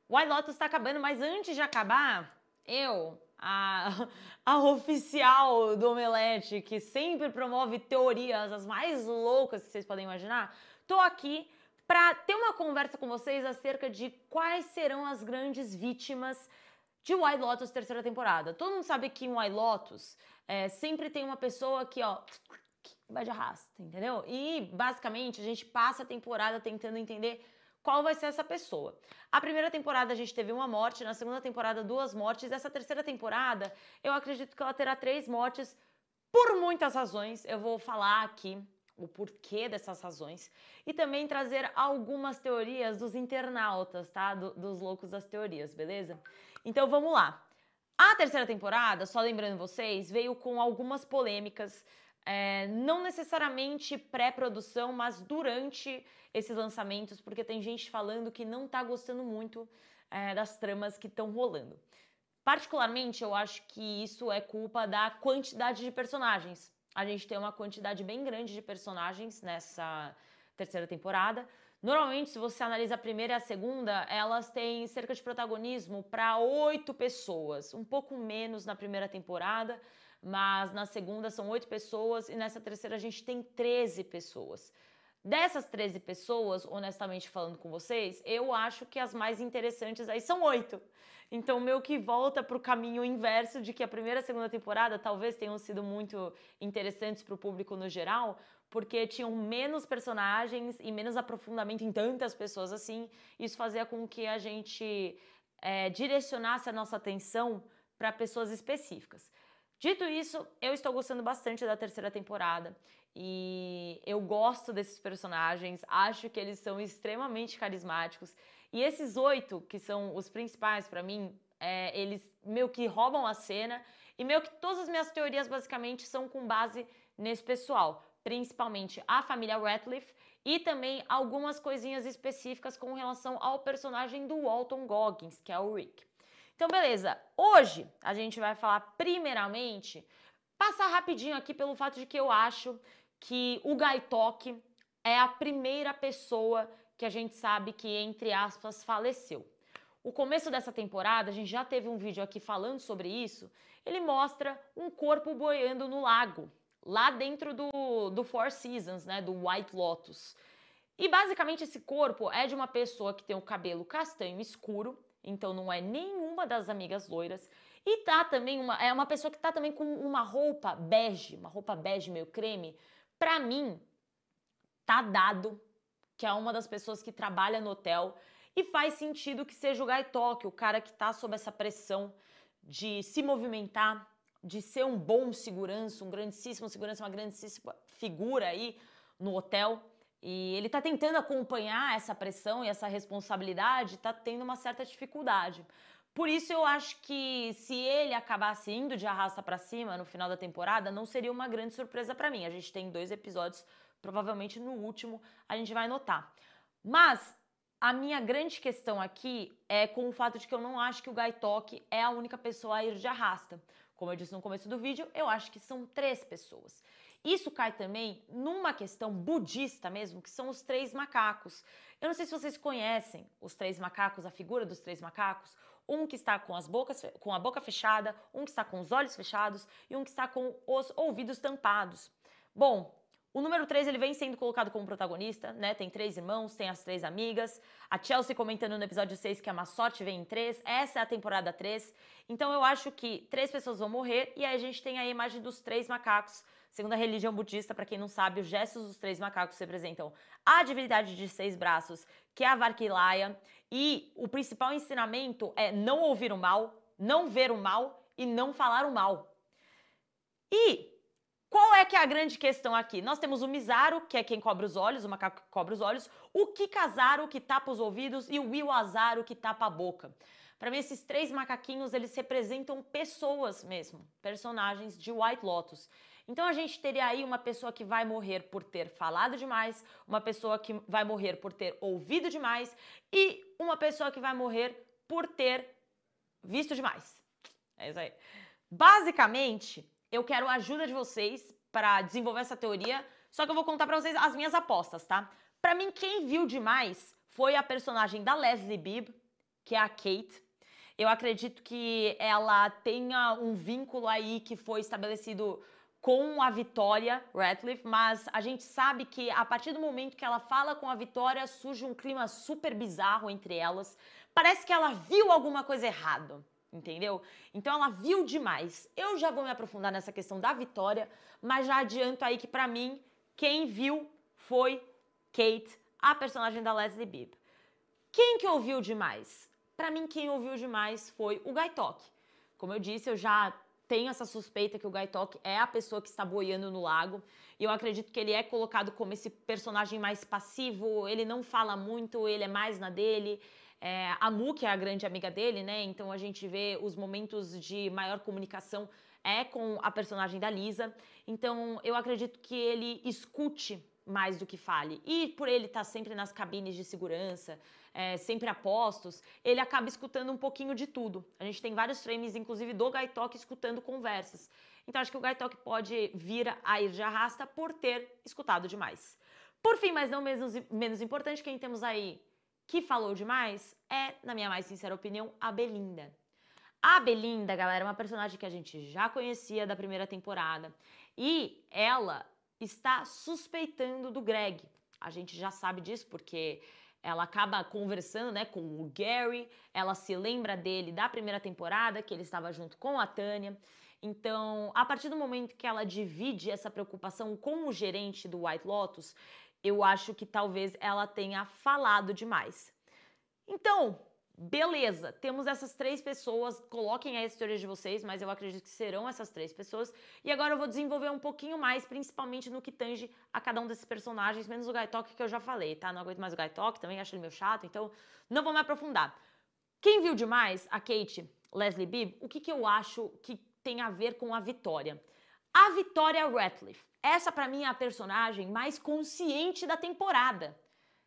White Lotus tá acabando, mas antes de acabar, a oficial do Omelete, que sempre promove teorias as mais loucas que vocês podem imaginar, tô aqui para ter uma conversa com vocês acerca de quais serão as grandes vítimas de White Lotus terceira temporada. Todo mundo sabe que em White Lotus sempre tem uma pessoa que, vai de arrasta, entendeu? E, basicamente, a gente passa a temporada tentando entender qual vai ser essa pessoa. A primeira temporada a gente teve uma morte, na segunda temporada 2 mortes, essa terceira temporada eu acredito que ela terá 3 mortes por muitas razões. Eu vou falar aqui o porquê dessas razões e também trazer algumas teorias dos internautas, tá? Dos loucos das teorias, beleza? Então vamos lá. A terceira temporada, só lembrando vocês, veio com algumas polêmicas, não necessariamente pré-produção, mas durante esses lançamentos, porque tem gente falando que não tá gostando muito das tramas que estão rolando. Particularmente, eu acho que isso é culpa da quantidade de personagens. A gente tem uma quantidade bem grande de personagens nessa terceira temporada. Normalmente, se você analisa a primeira e a segunda, elas têm cerca de protagonismo para 8 pessoas. Um pouco menos na primeira temporada, mas na segunda são 8 pessoas e nessa terceira a gente tem 13 pessoas. Dessas 13 pessoas, honestamente falando com vocês, eu acho que as mais interessantes aí são 8. Então, meio que volta para o caminho inverso de que a primeira e a segunda temporada talvez tenham sido muito interessantes para o público no geral, porque tinham menos personagens e menos aprofundamento em tantas pessoas assim. Isso fazia com que a gente direcionasse a nossa atenção para pessoas específicas. Dito isso, eu estou gostando bastante da terceira temporada e eu gosto desses personagens, acho que eles são extremamente carismáticos e esses 8, que são os principais pra mim, eles meio que roubam a cena e meio que todas as minhas teorias basicamente são com base nesse pessoal, principalmente a família Ratcliffe e também algumas coisinhas específicas com relação ao personagem do Walton Goggins, que é o Rick. Então, beleza. Hoje a gente vai falar primeiramente, passar rapidinho aqui pelo fato de que eu acho que o Guy Tok é a primeira pessoa que a gente sabe que, entre aspas, faleceu. O começo dessa temporada, a gente já teve um vídeo aqui falando sobre isso, ele mostra um corpo boiando no lago, lá dentro do Four Seasons, né, do White Lotus. E basicamente esse corpo é de uma pessoa que tem o cabelo castanho escuro, então não é nenhuma das amigas loiras. E tá também uma pessoa que tá também com uma roupa bege meio creme. Pra mim, tá dado que é uma das pessoas que trabalha no hotel e faz sentido que seja o Guy Tok, o cara que tá sob essa pressão de se movimentar, de ser um bom segurança, um grandíssimo segurança, uma grandíssima figura aí no hotel. E ele tá tentando acompanhar essa pressão e essa responsabilidade, tá tendo uma certa dificuldade. Por isso eu acho que se ele acabasse indo de arrasta pra cima no final da temporada, não seria uma grande surpresa pra mim. A gente tem 2 episódios, provavelmente no último a gente vai notar. Mas a minha grande questão aqui é com o fato de que eu não acho que o Guy Tok é a única pessoa a ir de arrasta. Como eu disse no começo do vídeo, eu acho que são 3 pessoas. Isso cai também numa questão budista mesmo, que são os 3 macacos. Eu não sei se vocês conhecem os 3 macacos, a figura dos 3 macacos. Um que está com a boca fechada, um que está com os olhos fechados e um que está com os ouvidos tampados. Bom, o número 3 ele vem sendo colocado como protagonista, né? Tem 3 irmãos, tem as 3 amigas. A Chelsea comentando no episódio 6 que a má sorte vem em 3. Essa é a temporada 3. Então eu acho que 3 pessoas vão morrer e aí a gente tem a imagem dos 3 macacos. Segundo a religião budista, para quem não sabe, os gestos dos 3 macacos representam a divindade de 6 braços, que é a Varkilaya, e o principal ensinamento é não ouvir o mal, não ver o mal e não falar o mal. E qual é que é a grande questão aqui? Nós temos o Mizaru, que é quem cobre os olhos, o macaco que cobre os olhos, o Kikazaru, que tapa os ouvidos, e o Iwazaru, que tapa a boca. Para mim, esses 3 macaquinhos, eles representam pessoas mesmo, personagens de White Lotus. Então a gente teria aí uma pessoa que vai morrer por ter falado demais, uma pessoa que vai morrer por ter ouvido demais e uma pessoa que vai morrer por ter visto demais. É isso aí. Basicamente, eu quero a ajuda de vocês para desenvolver essa teoria, só que eu vou contar para vocês as minhas apostas, tá? Para mim, quem viu demais foi a personagem da Leslie Bibb que é a Kate. Eu acredito que ela tenha um vínculo aí que foi estabelecido com a Victoria Ratliff, mas a gente sabe que a partir do momento que ela fala com a Victoria, surge um clima super bizarro entre elas. Parece que ela viu alguma coisa errada, entendeu? Então ela viu demais. Eu já vou me aprofundar nessa questão da Victoria, mas já adianto aí que pra mim, quem viu foi Kate, a personagem da Leslie Bibb. Quem que ouviu demais? Pra mim, quem ouviu demais foi o Gaitok. Como eu disse, eu já tenho essa suspeita que o Gaitok é a pessoa que está boiando no lago. E eu acredito que ele é colocado como esse personagem mais passivo, ele não fala muito, ele é mais na dele. A Mu, que é a grande amiga dele, né? Então a gente vê os momentos de maior comunicação com a personagem da Lisa. Então eu acredito que ele escute mais do que fale. E por ele estar sempre nas cabines de segurança, sempre a postos, ele acaba escutando um pouquinho de tudo. A gente tem vários frames, inclusive, do Gaitok escutando conversas. Então acho que o Gaitok pode vir a ir de arrasta por ter escutado demais. Por fim, mas não menos importante, quem temos aí que falou demais é, na minha mais sincera opinião, a Belinda. A Belinda, galera, é uma personagem que a gente já conhecia da primeira temporada. E ela está suspeitando do Greg. A gente já sabe disso porque ela acaba conversando, né, com o Gary, ela se lembra dele da primeira temporada, que ele estava junto com a Tânia. Então, a partir do momento que ela divide essa preocupação com o gerente do White Lotus, eu acho que talvez ela tenha falado demais. Então, beleza, temos essas 3 pessoas, coloquem aí as teorias de vocês, mas eu acredito que serão essas 3 pessoas. E agora eu vou desenvolver um pouquinho mais, principalmente no que tange a cada um desses personagens, menos o Gaitok, que eu já falei, tá? Não aguento mais o Gaitok, também acho ele meio chato, então não vou me aprofundar. Quem viu demais a Kate, Leslie Bibb, o que eu acho que tem a ver com a Victoria? A Victoria Ratliff, essa pra mim é a personagem mais consciente da temporada,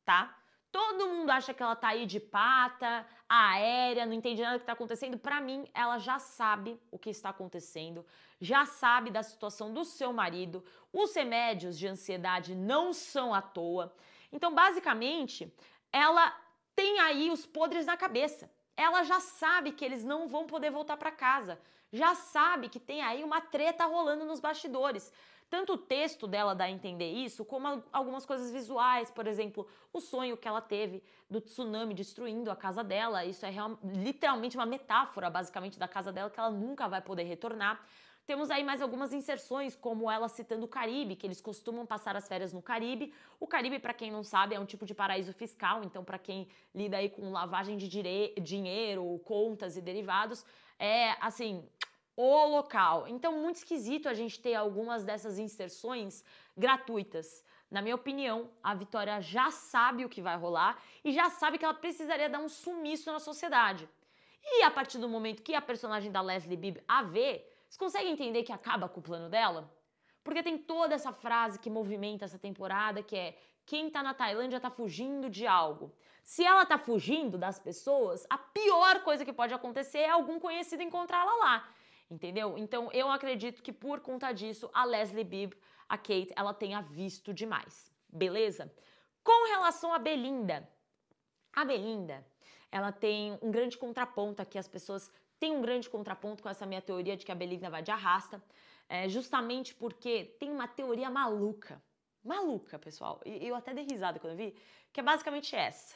tá? Todo mundo acha que ela tá aí de pata, aérea, não entende nada do que tá acontecendo. Pra mim, ela já sabe o que está acontecendo, já sabe da situação do seu marido. Os remédios de ansiedade não são à toa. Então, basicamente, ela tem aí os podres na cabeça. Ela já sabe que eles não vão poder voltar pra casa. Já sabe que tem aí uma treta rolando nos bastidores. Tanto o texto dela dá a entender isso, como algumas coisas visuais, por exemplo, o sonho que ela teve do tsunami destruindo a casa dela. Isso é literalmente uma metáfora, basicamente, da casa dela, que ela nunca vai poder retornar. Temos aí mais algumas inserções, como ela citando o Caribe, que eles costumam passar as férias no Caribe. O Caribe, para quem não sabe, é um tipo de paraíso fiscal, então para quem lida aí com lavagem de dinheiro, contas e derivados, é, assim, o local. Então, muito esquisito a gente ter algumas dessas inserções gratuitas. Na minha opinião, a Victoria já sabe o que vai rolar e já sabe que ela precisaria dar um sumiço na sociedade. E a partir do momento que a personagem da Leslie Bibb a vê, vocês conseguem entender que acaba com o plano dela? Porque tem toda essa frase que movimenta essa temporada, que é: quem tá na Tailândia tá fugindo de algo. Se ela tá fugindo das pessoas, a pior coisa que pode acontecer é algum conhecido encontrá-la lá. Entendeu? Então eu acredito que por conta disso a Leslie Bibb, a Kate, ela tenha visto demais. Beleza? Com relação a Belinda, ela tem um grande contraponto aqui, as pessoas têm um grande contraponto com essa minha teoria de que a Belinda vai de arrasta, justamente porque tem uma teoria maluca, pessoal, e eu até dei risada quando eu vi, que é basicamente essa.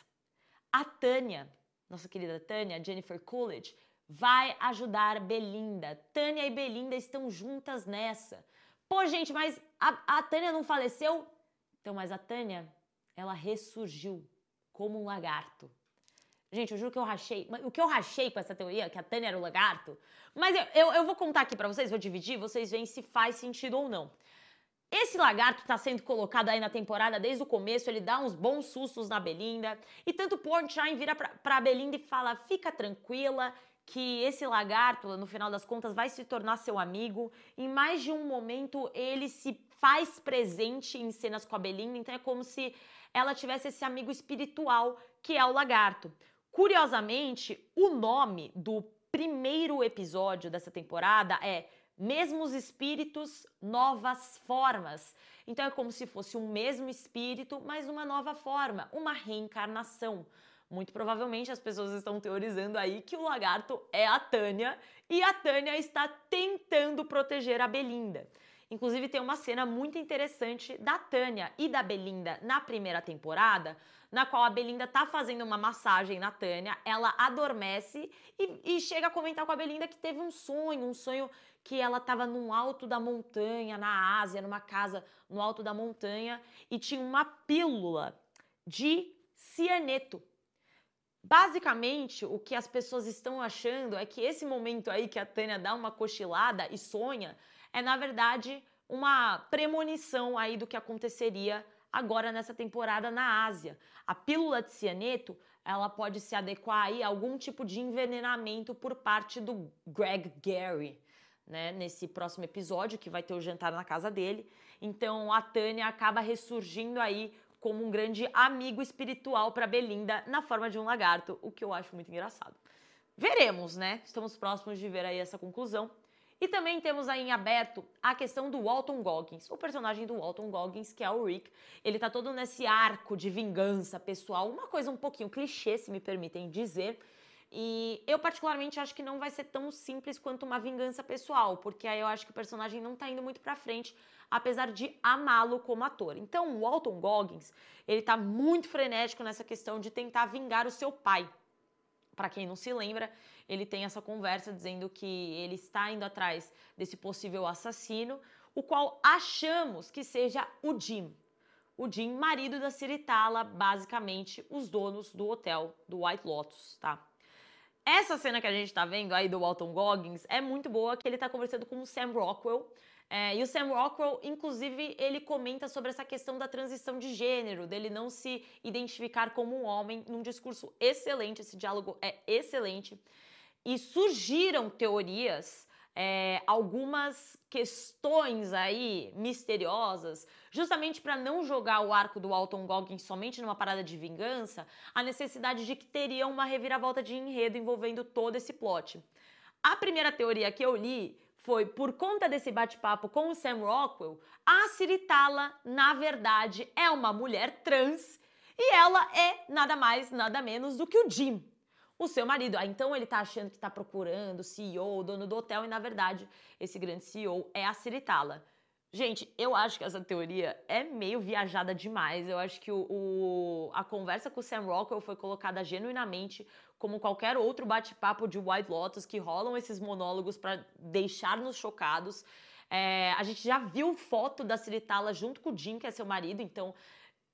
A Tânia, nossa querida Tânia, Jennifer Coolidge, vai ajudar Belinda. Tânia e Belinda estão juntas nessa. Pô, gente, mas a Tânia não faleceu? Então, mas a Tânia, ela ressurgiu como um lagarto. Gente, eu juro que eu rachei. O que eu rachei com essa teoria, que a Tânia era o lagarto, mas eu vou contar aqui pra vocês, vou dividir, vocês veem se faz sentido ou não. Esse lagarto tá sendo colocado aí na temporada desde o começo, ele dá uns bons sustos na Belinda, e tanto o Pornshine vira pra Belinda e fala: fica tranquila, que esse lagarto, no final das contas, vai se tornar seu amigo. Em mais de um momento, ele se faz presente em cenas com a Belinda, então é como se ela tivesse esse amigo espiritual, que é o lagarto. Curiosamente, o nome do primeiro episódio dessa temporada é Mesmos Espíritos, Novas Formas. Então é como se fosse um mesmo espírito, mas uma nova forma, uma reencarnação. Muito provavelmente as pessoas estão teorizando aí que o lagarto é a Tânia e a Tânia está tentando proteger a Belinda. Inclusive tem uma cena muito interessante da Tânia e da Belinda na primeira temporada, na qual a Belinda tá fazendo uma massagem na Tânia, ela adormece e chega a comentar com a Belinda que teve um sonho que ela estava no alto da montanha, na Ásia, numa casa no alto da montanha, e tinha uma pílula de cianeto. Basicamente, o que as pessoas estão achando é que esse momento aí que a Tânia dá uma cochilada e sonha é, na verdade, uma premonição aí do que aconteceria agora nessa temporada na Ásia. A pílula de cianeto, ela pode se adequar aí a algum tipo de envenenamento por parte do Greg Gary, né, nesse próximo episódio, que vai ter o jantar na casa dele. Então, a Tânia acaba ressurgindo aí como um grande amigo espiritual para Belinda na forma de um lagarto, o que eu acho muito engraçado. Veremos, né? Estamos próximos de ver aí essa conclusão. E também temos aí em aberto a questão do Walton Goggins, o personagem do Walton Goggins, que é o Rick. Ele tá todo nesse arco de vingança pessoal, uma coisa um pouquinho clichê, se me permitem dizer. E eu particularmente acho que não vai ser tão simples quanto uma vingança pessoal, porque aí eu acho que o personagem não tá indo muito pra frente, apesar de amá-lo como ator. Então o Walton Goggins, ele tá muito frenético nessa questão de tentar vingar o seu pai. Para quem não se lembra, ele tem essa conversa dizendo que ele está indo atrás desse possível assassino, o qual achamos que seja o Jim. O Jim, marido da Ciritala, basicamente os donos do hotel do White Lotus, tá? Essa cena que a gente tá vendo aí do Walton Goggins é muito boa, que ele tá conversando com o Sam Rockwell. E o Sam Rockwell, inclusive, ele comenta sobre essa questão da transição de gênero, dele não se identificar como um homem, num discurso excelente, esse diálogo é excelente. E surgiram teorias, algumas questões aí misteriosas, justamente para não jogar o arco do Walton Goggins somente numa parada de vingança, a necessidade de que teria uma reviravolta de enredo envolvendo todo esse plot. A primeira teoria que eu li foi, por conta desse bate-papo com o Sam Rockwell, a Ciritala, na verdade, é uma mulher trans e ela é nada mais, nada menos do que o Jim, o seu marido. Então ele tá achando que tá procurando o CEO, o dono do hotel, e na verdade esse grande CEO é a Ciritala. Gente, eu acho que essa teoria é meio viajada demais. Eu acho que a conversa com o Sam Rockwell foi colocada genuinamente como qualquer outro bate-papo de White Lotus, que rolam esses monólogos para deixar-nos chocados. A gente já viu foto da Ciritala junto com o Jim, que é seu marido, então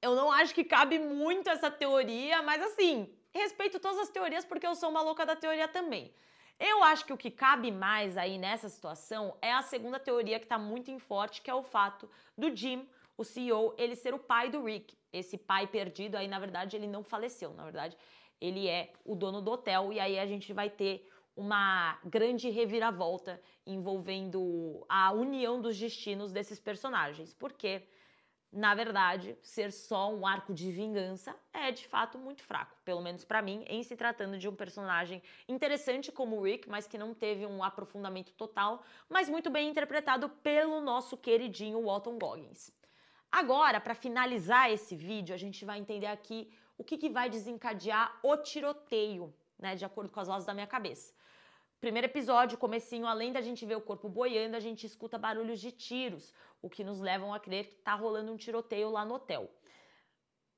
eu não acho que cabe muito essa teoria, mas assim, respeito todas as teorias porque eu sou uma louca da teoria também. Eu acho que o que cabe mais aí nessa situação é a segunda teoria que tá muito em forte, que é o fato do Jim, o CEO, ele ser o pai do Rick. Esse pai perdido aí, na verdade, ele não faleceu, na verdade, ele é o dono do hotel, e aí a gente vai ter uma grande reviravolta envolvendo a união dos destinos desses personagens, porque, na verdade, ser só um arco de vingança é de fato muito fraco, pelo menos pra mim, em se tratando de um personagem interessante como o Rick, mas que não teve um aprofundamento total, mas muito bem interpretado pelo nosso queridinho Walton Goggins. Agora, para finalizar esse vídeo, a gente vai entender aqui o que vai desencadear o tiroteio, né, de acordo com as vozes da minha cabeça. Primeiro episódio, comecinho, além da gente ver o corpo boiando, a gente escuta barulhos de tiros, o que nos levam a crer que tá rolando um tiroteio lá no hotel.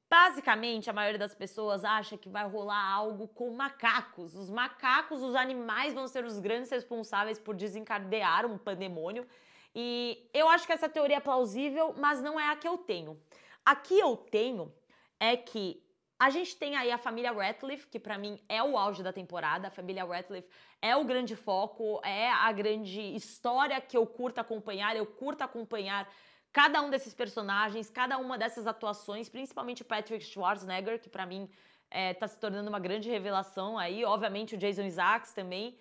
Basicamente, a maioria das pessoas acha que vai rolar algo com macacos. Os macacos, os animais vão ser os grandes responsáveis por desencadear um pandemônio. E eu acho que essa teoria é plausível, mas não é a que eu tenho. A que eu tenho é que a gente tem aí a família Ratcliffe, que pra mim é o auge da temporada. A família Ratcliffe é o grande foco, é a grande história que eu curto acompanhar. Eu curto acompanhar cada um desses personagens, cada uma dessas atuações, principalmente o Patrick Schwarzenegger, que pra mim tá se tornando uma grande revelação aí. Obviamente o Jason Isaacs também,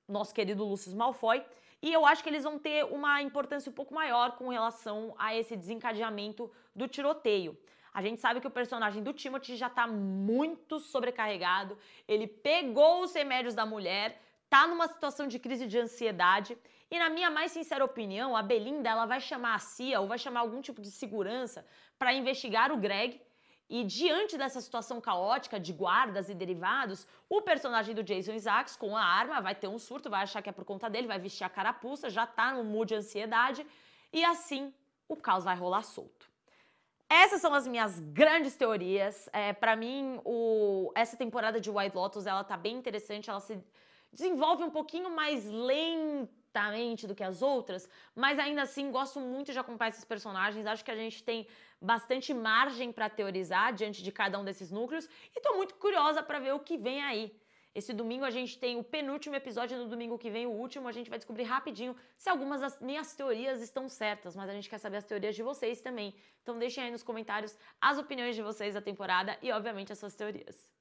nosso querido Lucius Malfoy. E eu acho que eles vão ter uma importância um pouco maior com relação a esse desencadeamento do tiroteio. A gente sabe que o personagem do Timothy já tá muito sobrecarregado, ele pegou os remédios da mulher, tá numa situação de crise de ansiedade, e na minha mais sincera opinião, a Belinda ela vai chamar a CIA ou vai chamar algum tipo de segurança para investigar o Greg E diante dessa situação caótica de guardas e derivados, o personagem do Jason Isaacs, com a arma, vai ter um surto, vai achar que é por conta dele, vai vestir a carapuça, já tá no mood de ansiedade, e assim o caos vai rolar solto. Essas são as minhas grandes teorias. Pra mim, essa temporada de White Lotus, ela tá bem interessante, ela se desenvolve um pouquinho mais lentamente do que as outras, mas ainda assim gosto muito de acompanhar esses personagens, acho que a gente tem bastante margem pra teorizar diante de cada um desses núcleos e tô muito curiosa pra ver o que vem aí. Esse domingo a gente tem o penúltimo episódio, no domingo que vem o último, a gente vai descobrir rapidinho se algumas das minhas teorias estão certas, mas a gente quer saber as teorias de vocês também. Então deixem aí nos comentários as opiniões de vocês da temporada e, obviamente, as suas teorias.